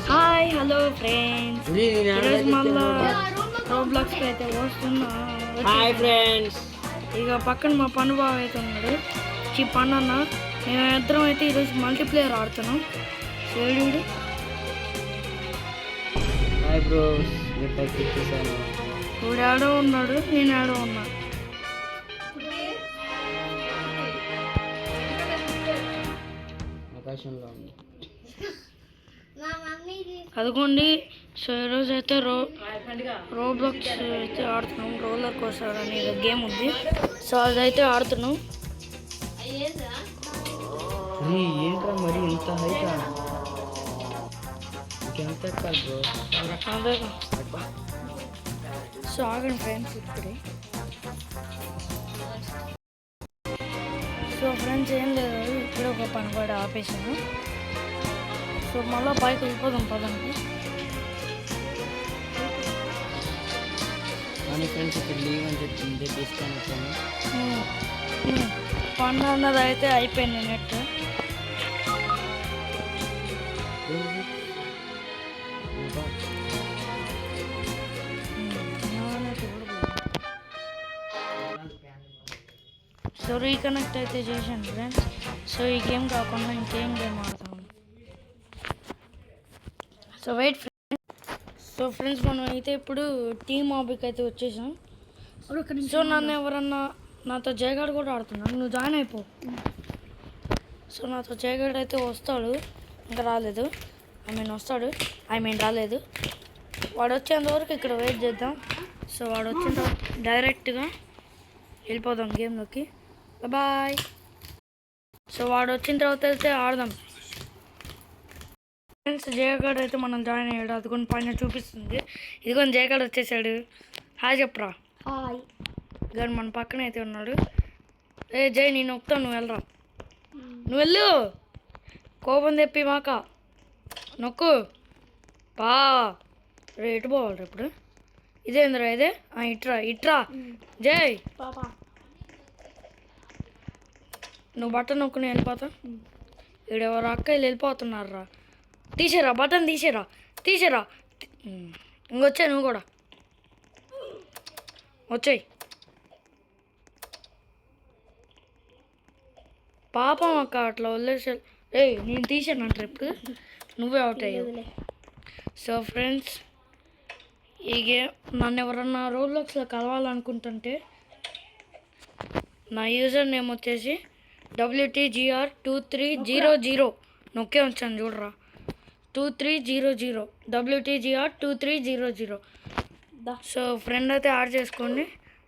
Hi hello friends, ఈరోజు మళ్ళా రోబ్లాక్స్కి అయితే వస్తున్నా. Hi friends. ఇక పక్కన మా పన్ను బావ అయితే ఉన్నాడు. ఈ పన్ను అన్న మేము ఇద్దరం అయితే ఈరోజు మల్టీప్లేయర్ ఆడుతున్నాం. ఏడు హాయ్ బ్రోస్, ఇప్పుడు ఆడో ఉన్నాడు, నేను ఆడో ఉన్నా. ఆకాశంలో ఉంది. అదిగోండి. సో ఈరోజు అయితే రోబ్లాక్స్ అయితే ఆడుతున్నాం. రోలర్ కోస్టర్ అనే గేమ్ ఉంది. సో అదైతే ఆడుతున్నాం. ఏంట్రా మరి ఇంత హైట్? ఇంకెంత ఎక్కాలి బ్రో? అదే. సో ఆగండి ఫ్రెండ్స్ ఇప్పుడే. సో ఫ్రెండ్స్ ఏం లేదు, ఇప్పుడే ఒక పని కూడా ఆపేసాను. సో మళ్ళీ పైకి వెళ్ళిపోదాం పదండి. కానీ ఫ్రెండ్స్ ఇప్పుడు లీవ్ అని చెప్పింది, తీసుకొని వచ్చాను. పన్ను అన్నది అయితే అయిపోయింది నెట్. సో రీకనెక్ట్ అయితే చేశాను ఫ్రెండ్స్. సో ఈ గేమ్ కాకుండా ఇంకేం గేమ్ ఆడతాము. So wait friends. So friends మనం అయితే ఇప్పుడు టీమ్ ఆబీకి అయితే వచ్చేసాం. సో నన్ను ఎవరన్నా నాతో జయగాడు కూడా ఆడుతున్నాడు, నువ్వు జాయిన్ అయిపో. సో నాతో జయగాడు అయితే వస్తాడు, ఇంకా రాలేదు. వస్తాడు, రాలేదు. వాడు వచ్చేంతవరకు ఇక్కడ వెయిట్ చేద్దాం. సో వాడు వచ్చిన తర్వాత డైరెక్ట్గా వెళ్ళిపోదాం గేమ్లోకి. బాయ్. సో వాడు వచ్చిన తర్వాత అయితే ఆడదాం ఫ్రెండ్స్. జయగాడు అయితే మనం జాయిన్ అయ్యాడు, అదిగొని పైన చూపిస్తుంది. ఇదిగోని జయగాడు వచ్చేసాడు. హాయ్ చెప్పరా. హాయ్. గారు మన పక్కన అయితే ఉన్నాడు. ఏ జై, నేను ఒప్పుతాను, నువ్వు వెళ్ళరా. నువ్వు వెళ్ళు, కోపం తెప్పి మాక నొక్కు బా. రే ఎటు పోవాలి ఇప్పుడు? ఇదేందిరా ఇదే? ఇట్రా ఇట్రా జై. పాపా నువ్వు బటన్ నొక్కు, నేను వెళ్ళిపోతా. ఈడెవరు అక్కలు వెళ్ళిపోతున్నారా. తీసేరా బటన్, తీసేరా. ఇంకొచ్చాయి నువ్వు కూడా వచ్చాయి. పాపం అక్క అట్లా వదిలేసా. నేను తీసాను అంటే ఇప్పుడు నువ్వే అవుట్ అయ్యావు. సో ఫ్రెండ్స్, ఈ గేమ్ నన్ను ఎవరన్నా రోబ్లాక్స్లో కలవాలనుకుంటుంటే నా యూజర్ నేమ్ వచ్చేసి WTGR2300 నొక్కే ఉంచాను చూడరా. 2300 WTGR2300. సో ఫ్రెండ్ అయితే యాడ్ చేసుకోండి.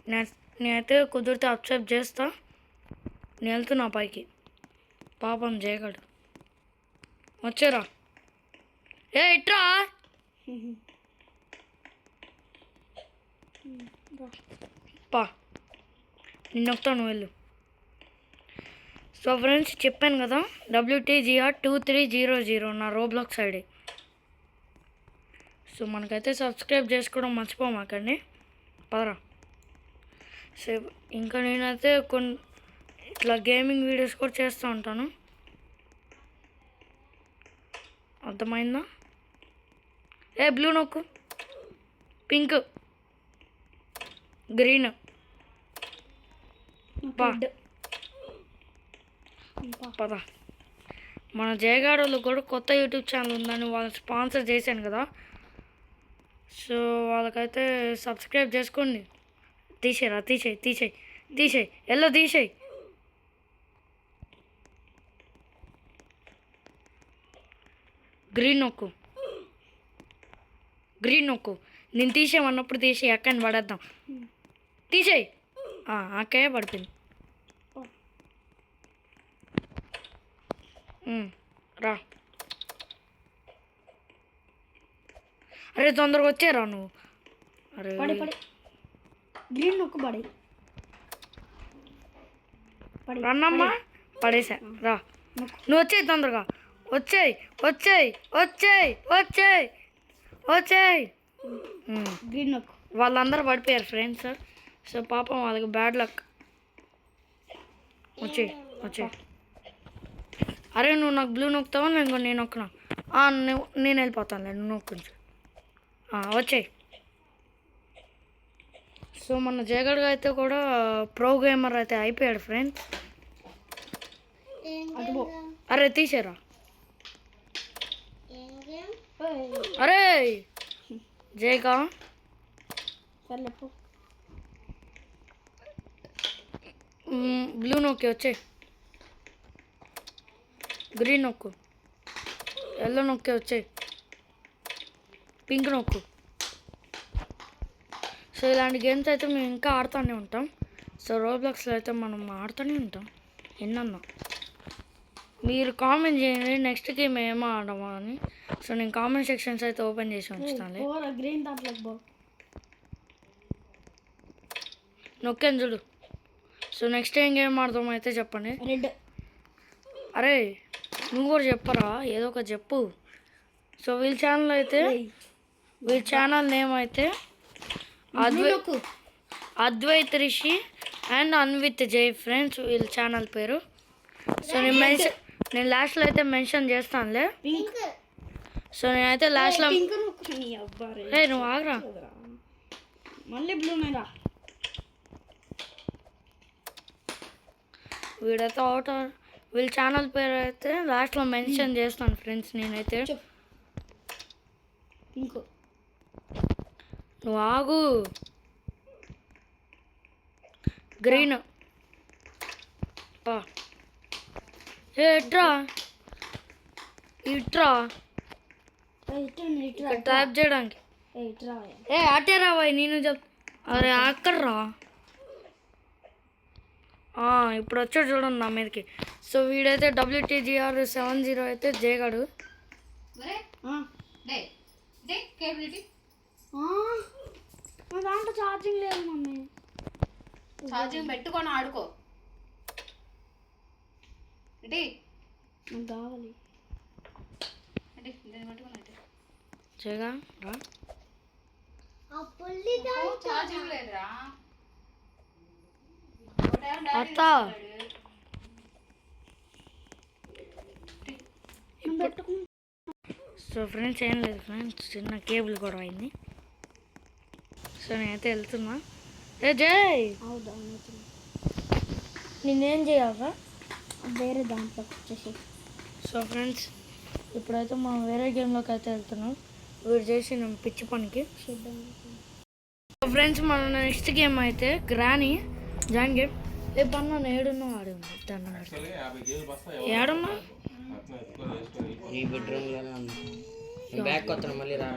నేనైతే కుదిరితే అక్సెప్ట్ చేస్తా. నేను వెళ్తున్నా పైకి. పాపం జయగాడు వచ్చారా. ఇట్రా పా, నేను నొక్కుతాను, వెళ్ళు. సో ఫ్రెండ్స్ చెప్పాను కదా, WTGR2300 నా రోబ్లాక్స్ ఐడి. సో మనకైతే సబ్స్క్రైబ్ చేసుకోవడం మర్చిపోమాకండి, పదరా. సో ఇంకా నేనైతే కొన్ని ఇట్లా గేమింగ్ వీడియోస్ కూడా చేస్తూ ఉంటాను, అర్థమైందా. బ్లూ నొక్కు, పింక్, గ్రీన్, పద. మన జయగాడలో కూడా కొత్త యూట్యూబ్ ఛానల్ ఉందని వాళ్ళు స్పాన్సర్ చేశాను కదా. సో వాళ్ళకైతే సబ్స్క్రైబ్ చేసుకోండి. తీసేరా, తీసేయి ఎల్లో తీసేయి. గ్రీన్ నొక్కు. నేను తీసేయమన్నప్పుడు తీసేయి, అక్కని పడేద్దాం. తీసేయి. అక్కయ్య పడిపోయింది. రా. అరే తొందరగా వచ్చారా నువ్వు. అరే గ్రీన్ నొక్కు పడి రన్నమ్మా, పడేసా. రా నువ్వు వచ్చేయి, తొందరగా వచ్చేయి. గ్రీన్ నొక్కు. వాళ్ళందరూ పడిపోయారు ఫ్రెండ్స్. సో పాపం వాళ్ళకి బ్యాడ్ లక్. వచ్చేయి. అరే నువ్వు నాకు బ్లూ నొక్కుతావా, నేను నొక్కనా. నేను వెళ్ళిపోతానులే నువ్వు కొంచెం వచ్చాయి. సో మన జయగఢ్ అయితే కూడా ప్రో గేమర్ అయితే అయిపోయాడు ఫ్రెండ్స్. అరే తీసారా, అరే జయగా బ్లూ నొక్కి వచ్చాయి, గ్రీన్ నొక్కు, ఎల్లో నొక్కి వచ్చాయి, పింక్ నొక్కు. సో ఇలాంటి గేమ్స్ అయితే మేము ఇంకా ఆడుతూనే ఉంటాం. సో రోబ్లాక్స్లో అయితే మనం ఆడుతూనే ఉంటాం ఎన్నన్నా. మీరు కామెంట్ చేయండి నెక్స్ట్ గేమ్ ఏమో ఆడమా అని. సో నేను కామెంట్ సెక్షన్స్ అయితే ఓపెన్ చేసి ఉంచుతాను. గ్రీన్ దాంట్లో నొక్కాను చూడు. సో నెక్స్ట్ ఏం గేమ్ ఆడదాం అయితే చెప్పండి. రెడ్. అరే నువ్వు కూడా చెప్పరా, ఏదో ఒక చెప్పు. సో వీళ్ళ ఛానల్ అయితే, వీళ్ళ ఛానల్ నేమ్ అయితే అద్వైత్ రిషి అండ్ అన్విత్ జై ఫ్రెండ్స్ వీళ్ళ ఛానల్ పేరు. సో నేను లాస్ట్లో అయితే మెన్షన్ చేస్తానులే. సో నేనైతే లాస్ట్లో నువ్వు ఆగరా, మళ్ళీ బ్లూ నేరా. వీడైతే వీళ్ళ ఛానల్ పేరు అయితే లాస్ట్లో మెన్షన్ చేస్తాను ఫ్రెండ్స్ నేనైతే. ఇంకో నువ్వు ఆగు. గ్రీన్ ఇట్రా ఇట్రా ట్రాప్ చేయడానికి. అటే రావాయి నేను అరే అక్కడ రా. ఇప్పుడు వచ్చాడు చూడండి నా మీదకి. సో వీడైతే WTGR 70 అయితే జయగాడు. దాంట్లో ఛార్జింగ్ లేదు మమ్మీ. ఛార్జింగ్ పెట్టుకొని ఆడుకో. నాకు కావాలి. జయగా రా. ఛార్జింగ్ లేదురా అత్త. సో ఫ్రెండ్స్ ఏం లేదు ఫ్రెండ్స్, చిన్న కేబుల్ కూడా అయింది. సో నేనైతే వెళ్తున్నా. ఏ జై నేనేం చేయాలరా వేరే దాంట్లోకి వచ్చేసి. సో ఫ్రెండ్స్ ఇప్పుడైతే మనం వేరే గేమ్లోకి అయితే వెళ్తున్నాం. వీడు చేసి నేను పిచ్చి పనికి. సో ఫ్రెండ్స్ మన నెక్స్ట్ గేమ్ అయితే గ్రానీ జాయిన్ గేమ్. ఏ పన్నా ఏడున్నా ఆడి ఉంది దాన్ని ఏడున్నా ఈ బెడ్రూమ్లోనే ఉంది. బ్యాగ్ కొత్త మళ్ళీ రా.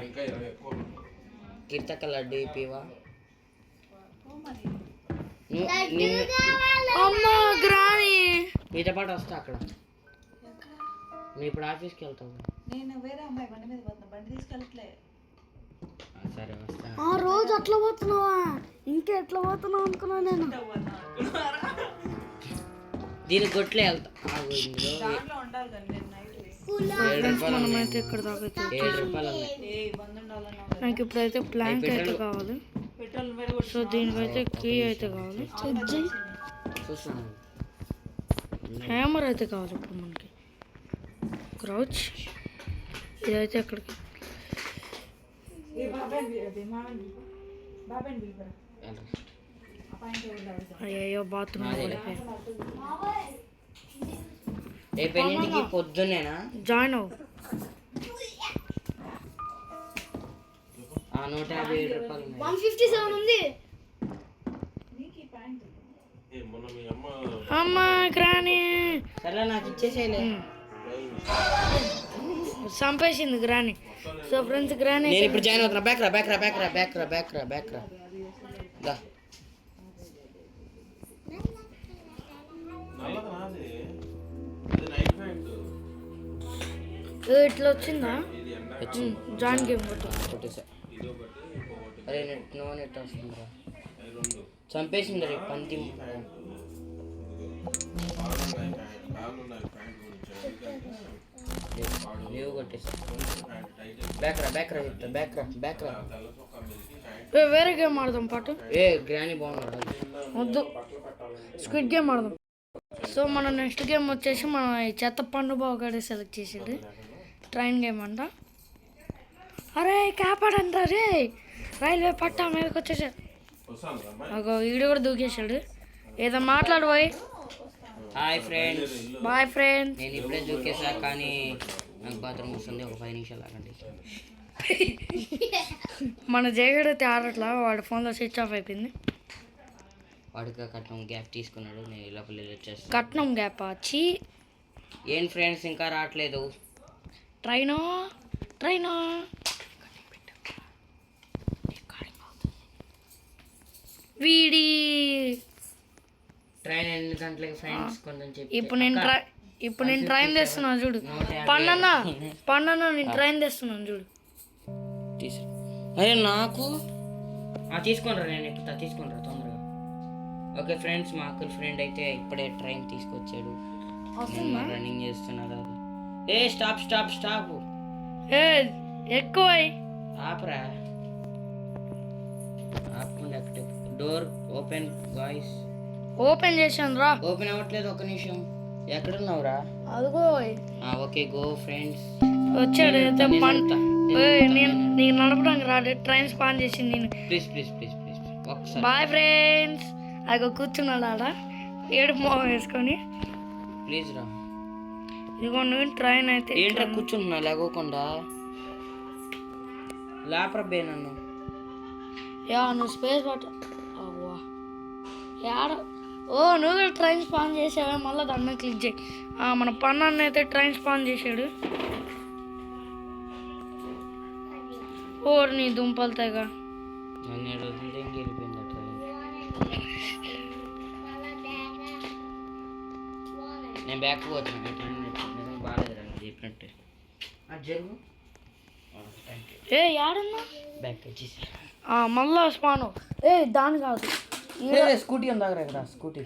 కిర్తక లడ్డు ఇపివా. అమ్మా గ్రానీ మీతో పాటు వస్తా అక్కడ. నేను ఇప్పుడు ఆఫీస్కి వెళ్తాను. నేను వేరే అమ్మాయి బండి మీద పోతున్నా, బండి తీసుకెళ్ళట్లే. సరే వస్తా. రోజు అట్లా పోతున్నావా? ఇంకా ఎట్లా పోతున్నావు అనుకున్నా నేను. దీనికి కొట్లే వెళ్తా. దాంట్లో ఉండాలి కానీ నేను నైట్ మనమైతే ఇక్కడ దాకా అయితే 7 రూపాయలు ఉన్నాయి. నాకు ఇప్పుడైతే ప్లాంక్ అయితే కావాలి. పెట్రోల్ సో దీనికైతే కీ అయితే కావాలి, చూస్తాను. హ్యామర్ అయితే కావాలి ఇప్పుడు మనకి. క్రౌచ్ ఇదైతే ఎక్కడికి అయ్యో బాత్రూమ్ రేపు ఎన్నింటికి? పొద్దున్నేనా జాయిన్ అవ్వు. 157 రూపాయలు ఉన్నాయి. 157 ఉంది. అమ్మా గ్రానీ సరే నాకు ఇచ్చేసేయలే. చంపేసింది గ్రానీ. సో ఫ్రెండ్స్ గ్రానీ నేను ఇప్పుడు జాయిన్ అవుతున్నా. బ్యాక్ రా బ్యాక్ రా బ్యాక్ రా బ్యాక్ రా బ్యాక్ రా బ్యాక్ రా. దా ఇట్లా వచ్చిందా? జాయిన్ గేమ్ కొట్టేసా. అరే నెట్ నో నెట్ వస్తుందిరా. చంపేసింది రే పంతి. లేవు కొట్టేసా. బ్యాక్ రా బ్యాక్ రా చెప్తా. బ్యాక్ రా బ్యాక్ రా. వేరే గేమ్ ఆడదాం పాటు. ఏ గ్రానీ బాగున్నాడు. వద్దు, స్క్విడ్ గేమ్ ఆడదాం. సో మన నెక్స్ట్ గేమ్ వచ్చేసి మనం ఈ చెత్త పండు బాగా సెలెక్ట్ చేసేది. ట్రైన్ గేమ్ అంట. అరే కాపాడంట రే, రైల్వే పట్టా మీదకి వచ్చేసాడు. ఒక వీడియో కూడా దూకేశాడు. ఏదో మాట్లాడబోయి. Hi friends, bye friends. నేను ఇప్పుడే దూకేసా, కానీ నాకు బాత్రూమ్ వస్తుంది, ఒక 5 నిమిషాలు ఆగండి. మన జయగడైతే ఆడట్లా, వాడి ఫోన్లో స్విచ్ ఆఫ్ అయిపోయింది. వాడికి కట్నం గ్యాప్ తీసుకున్నాడు, నేను లోపల వచ్చేస్తాను. కట్నం గ్యాప్ వచ్చి ఏం ఫ్రెండ్స్ ఇంకా రావట్లేదు. ట్రైను వీడి ట్రైన్ ఎన్ని గంటలకి ఫ్రెండ్స్ కొంచెం చెప్పి. ఇప్పుడు నేను ట్రైన్ తెస్తున్నాను చూడు. పండన్న నేను ట్రైన్ తెస్తున్నాను చూడు. అరే నాకు తీసుకుంటారా, నేను ఎక్కుతా, తీసుకుంటారా తొందరగా. ఓకే ఫ్రెండ్స్, మా అక్కల ఫ్రెండ్ అయితే ఇప్పుడే ట్రైన్ తీసుకొచ్చాడు. రన్నింగ్ చేస్తున్నారు. ఏ స్టాప్ స్టాప్ స్టాప్, ఏ ఎక్కువ ఆపరా, ఆపకుండా డోర్ ఓపెన్ గాయ్స్. ఓపెన్ చేశాను రా. ఓపెన్ అవ్వట్లేదు, ఒక నిమిషం. ఎక్కడున్నావురా? అదిగో ఓకే గో ఫ్రెండ్స్. వచ్చాడు. నేను నడపడానికి రాడు, ట్రైన్ స్పాన్ చేసింది నేను. ప్లీజ్ ప్లీజ్ ప్లీజ్ ప్లీజ్ ఒకసారి. Bye friends. అదిగో కూర్చున్నాడు ఆడ ఏడు మొహం వేసుకొని. ప్లీజ్ రా. ఇదిగో నువ్వు ట్రైన్ అయితే ఏంట్రా కూర్చుంటున్నా లేకోకుండా, లేపరబ్బే నన్ను. నువ్వు స్పేస్ పట్ట. అవ్వా యాడ. నువ్వు కూడా ట్రైన్ స్పాన్ చేసావా? మళ్ళీ దాన్ని క్లిక్ చేయి. మన పన్నాన్ని అయితే ట్రైన్ స్పాన్ చేసాడు. నీ దుంపలు తెగ. నన్ను వదిలితే ఇంకెళ్ళిపోయింది ఆ ట్రైన్. నేను బ్యాక్ వచ్చాను, ట్రైన్ బాగాలేదు చెప్పినట్టే. జరుగు. యాడన్నా బ్యాక్ వచ్చేసి మళ్ళా స్పాను. దాని కాదు, స్కూటీ ఉంది దగ్గర. ఇక్కడ స్కూటీ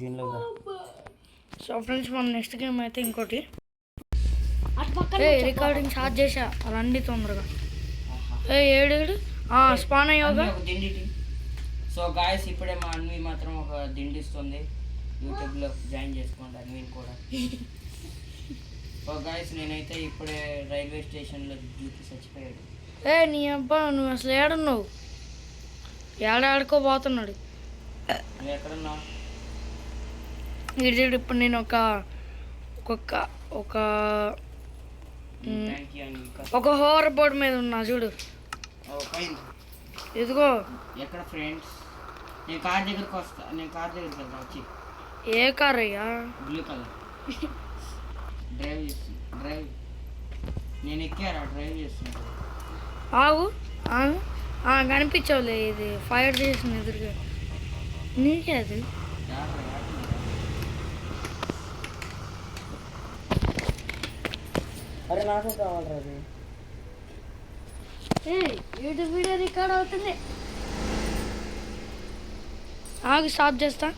దీనిలో. సో ఫ్రెండ్స్, మన నెక్స్ట్ గేమ్ అయితే ఇంకోటి. రికార్డింగ్ స్టార్ట్ చేసా, రండి తొందరగా. ఏడు స్పాన్ అయ్యోగా. సో గాయస్, ఇప్పుడే మా అన్వి మాత్రం ఒక దిండిస్తుంది. యూట్యూబ్లో జాయిన్ చేసుకోండి అన్విని కూడా. సో గాయస్, నేనైతే ఇప్పుడే రైల్వే స్టేషన్లో డ్యూటీ చచ్చిపోయాడు. నీ అబ్బా, నువ్వు అసలు ఏడున్నావు? ఆడుకోబోతున్నాడు. నువ్వు ఎక్కడున్నావు? ఇది ఇప్పుడు నేను ఒక హోవర్ బోర్డ్ మీద ఉన్నా చూడు. ఇదిగో. ఎక్కడ ఫ్రెండ్స్? నేను కార్ దగ్గరికి వస్తా, నేను కార్ దగ్గరికి వెళ్తా వచ్చి. ఏ కార్ అయ్యా? Blue colour. డ్రైవ్ నేను ఎక్కారా, డ్రైవ్ చేస్తున్నా. ఆగు. కనిపించవులే, ఇది ఫైర్ చేసిన ఎదురుగా. నీకే అది. అరే నాకు కావాలరా అది. యూట్యూబ్ వీడియో రికార్డ్ అవుతుంది. ఆగు, స్టాప్ చేస్తా.